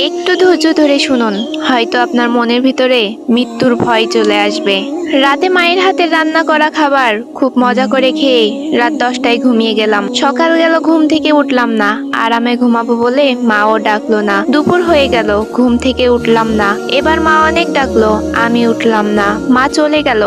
একটু ধৈর্য ধরে শুনুন, হয়তো আপনার মনের ভিতরে মৃত্যুর ভয় চলে আসবে। রাতে মায়ের হাতের রান্না করা খাবার খুব মজা করে খেয়ে রাত 10টায় ঘুমিয়ে গেলাম। সকাল গেল, ঘুম থেকে উঠলাম না। আরামে ঘুমাবো বলে মাও ডাকলো না। দুপুর হয়ে গেল, ঘুম থেকে উঠলাম না। এবার মা অনেক ডাকলো, আমি উঠলাম না। মা চলে গেল,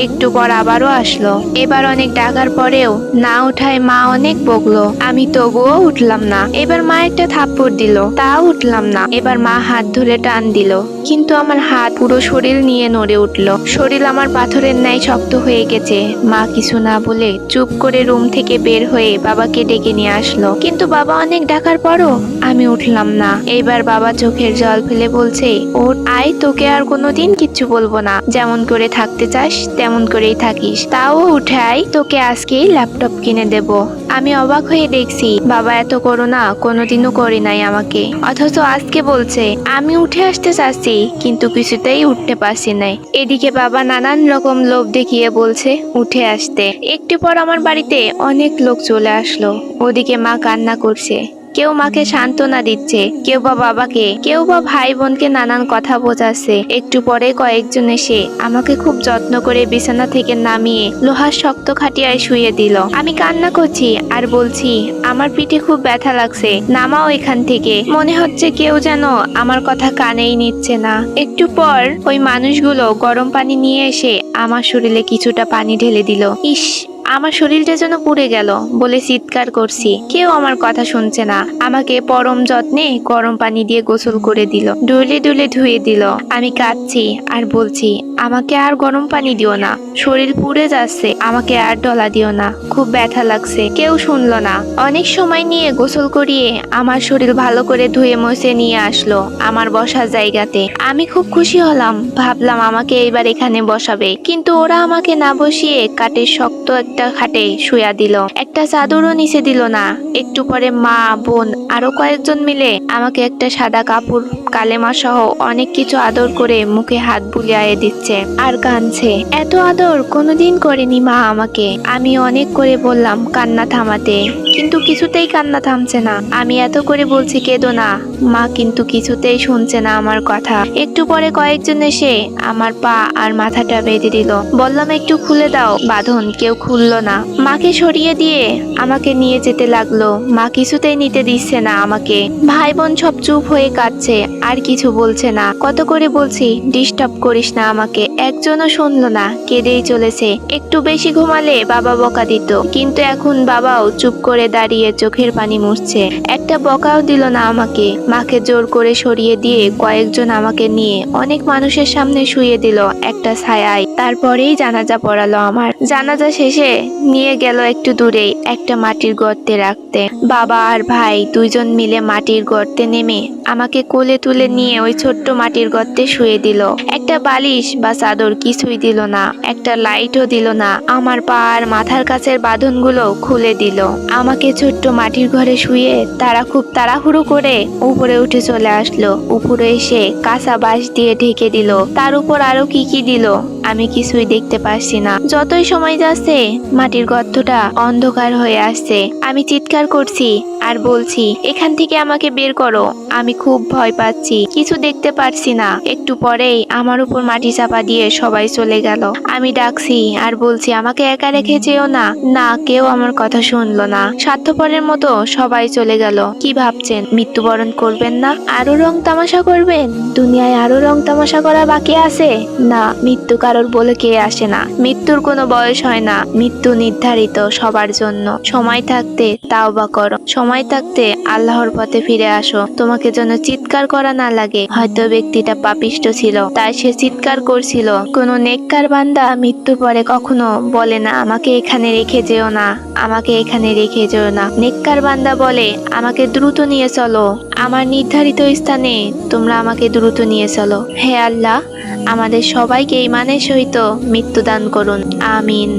একটু পর আবারও আসলো। এবার অনেক ডাকার পরেও না উঠায় মা অনেক বকলো, আমি তবুও উঠলাম না। এবার মা একটা থাপ্পড় দিল, তাও উঠলাম না। এবার মা হাত ধরে টান দিল, কিন্তু আমার হাত পুরো শরীর নিয়ে নড়ে উঠলো। শরীর আমার পাথরের ন্যায় শক্ত হয়ে গেছে। মা কিছু না বলে চুপ করে রুম থেকে বের হয়ে বাবাকে ডেকে নিয়ে আসলো, কিন্তু বাবা অনেক ডাকার পরও আমি উঠলাম না। এইবার বাবা চোখের জল ফেলে বলছে, ওঠ, আয়, তোকে আর কোনোদিন কিচ্ছু বলবো না। যেমন করে থাকতে চাস তেমন করেই থাকিস, তাও উঠে আয়, তোকে আজকেই ল্যাপটপ কিনে দেব। আমি অবাক হয়ে দেখছি বাবা এত করোনা কোনোদিনও করে নাই আমাকে, অথচ আজকে বলছে আমি উঠে আসতে চাচ্ছি, কিন্তু কিছুতেই উঠতে পারছি নাই। এদিকে বাবা নানান রকম লোভ দেখিয়ে বলছে উঠে আসতে। একটু পর আমার বাড়িতে অনেক লোক চলে আসলো। ওদিকে মা কান্না করছে, কেউ মাকে সান্ত্বনা দিচ্ছে, কেউ বা বাবাকে, কেউ বা ভাই বোনকে নানান কথা বোঝাচ্ছে। একটু পরে কয়েকজন এসে আমাকে খুব যত্ন করে বিছানা থেকে নামিয়ে লোহার শক্ত খাটিয়ায় শুয়ে দিল। আমি কান্না করছি আর বলছি আমার পিঠে খুব ব্যথা লাগছে, নামাও এখান থেকে। মনে হচ্ছে কেউ যেন আমার কথা কানেই নিচ্ছে না। একটু পর ওই মানুষগুলো গরম পানি নিয়ে এসে আমার শরীরে কিছুটা পানি ঢেলে দিল। ইস, আমার শরীরটা যেন পুড়ে গেল বলে চিৎকার করছি, কেউ আমার কথা শুনছে না। আমাকে পরম যত্নে গরম পানি দিয়ে গোসল করে দিল, ডুলে ডুলে ধুয়ে দিল। আমি কাঁদছি আর বলছি আমাকে আর গরম পানি দিও না, শরীর পুড়ে যাচ্ছে, আমাকে আর ডলা দিও না, খুব ব্যথা লাগছে। কেউ শুনলো না। অনেক সময় নিয়ে গোসল করিয়ে আমার শরীর ভালো করে ধুয়ে মুছে নিয়ে আসলো আমার বসার জায়গাতে। আমি খুব খুশি হলাম, ভাবলাম আমাকে এইবার এখানে বসাবে, কিন্তু ওরা আমাকে না বসিয়ে কাঠের শক্ত একটা খাটে শুয়া দিল, একটা চাদরও নিচে দিল না। একটু পরে মা, বোন আরো কয়েকজন মিলে আমাকে একটা সাদা কাপড়, কালেমা সহ অনেক কিছু আদর করে মুখে হাত বুলিয়ে দিচ্ছে আর কাঁদছে। এত আদর কোনোদিন করেনি মা আমাকে। আমি অনেক করে বললাম কান্না থামাতে, কিন্তু কিছুতেই কান্না থামছে না। আমি এত করে বলছি কেঁদো না, মা কিন্তু কিছুতেই শুনছে না আমার কথা। একটু পরে কয়েকজন এসে আমার পা আর মাথাটা বেঁধে দিল। বললাম একটু খুলে দাও বাঁধন, কেউ খুললো না। মাকে সরিয়ে দিয়ে আমাকে নিয়ে যেতে লাগলো। মা কিছুতেই নিতে দিচ্ছে না আমাকে। ভাই বোন সব চুপ হয়ে কাঁদছে, আর কিছু বলছে না। কত করে বলছি ডিস্টার্ব করিস না আমাকে, একজনও শুনলো না, কেঁদেই চলেছে। একটু বেশি ঘুমালে বাবা বকা দিত, কিন্তু এখন বাবাও চুপ করে দাঁড়িয়ে চোখের পানি মুছছে, একটা বকাও দিল না আমাকে। মাকে জোর করে সরিয়ে দিয়ে কয়েকজন আমাকে নিয়ে অনেক মানুষের সামনে শুয়ে দিল একটা ছায়ায়। তারপরেই জানাজা পড়ালো আমার। জানাজা শেষে নিয়ে গেল একটু দূরে একটা মাটির গর্তে রাখতে। বাবা আর ভাই দুইজন মিলে মাটির গর্তে নেমে আমাকে কোলে তুলে নিয়ে ওই ছোট্ট মাটির গর্তে শুয়ে দিল। একটা বালিশ বা চাদর কিছুই দিল না, একটা লাইটও দিল না। আমার পা আর মাথার কাছের বাঁধনগুলো খুলে দিল। আমাকে ছোট্ট মাটির ঘরে শুয়ে তারা খুব তাড়াহুড়ো করে উপরে উঠে চলে আসলো। উপরে এসে কাঁচা বাঁশ দিয়ে ঢেকে দিল, তার উপর আরো কি কি দিল আমি কিছুই দেখতে পাচ্ছি না। যতই সময় যাচ্ছে মাটির গর্তটা অন্ধকার হয়ে আসছে। আমি চিৎকার করছি আর বলছি এখান থেকে আমাকে বের করো, আমি খুব ভয় পাচ্ছি, কিছু দেখতে পারছি না। একটু পরেই আমার উপর মাটি চাপা দিয়ে সবাই চলে গেল। আমি ডাকছি আর বলছি আমাকে একা রেখে যেও না। না, কেউ আমার কথা শুনলো না। স্বার্থপরের মতো সবাই চলে গেল। কি ভাবছেন মৃত্যুবরণ করবেন না, আরো রং তামাশা করবেন? দুনিয়ায় আরো রং তামাশা করা বাকি আছে? না, মৃত্যু কারোর বলে কে আসে না। মৃত্যুর কোনো বয়স হয় না, মৃত্যু নির্ধারিত সবার জন্য। সময় থাকতে তাওবা করো, সময় থাকতে আল্লাহর পথে ফিরে আসো। তোমাকে যেন চিৎকার করা না লাগে। হয়তো ব্যক্তিটা পাপিষ্ট ছিল, তাই সে চিৎকার করছিল। কোনো নেককার বান্দা মৃত্যুর পরে কখনো বলে না আমাকে এখানে রেখে যেও না, আমাকে এখানে রেখে যেও না। নেককার বান্দা বলে আমাকে দ্রুত নিয়ে চলো, আমার নির্ধারিত স্থানে তোমরা আমাকে দ্রুত নিয়ে চলো। হে আল্লাহ, আমাদের সবাইকে ঈমানের সহিত মৃত্যুদান করুন, আমিন।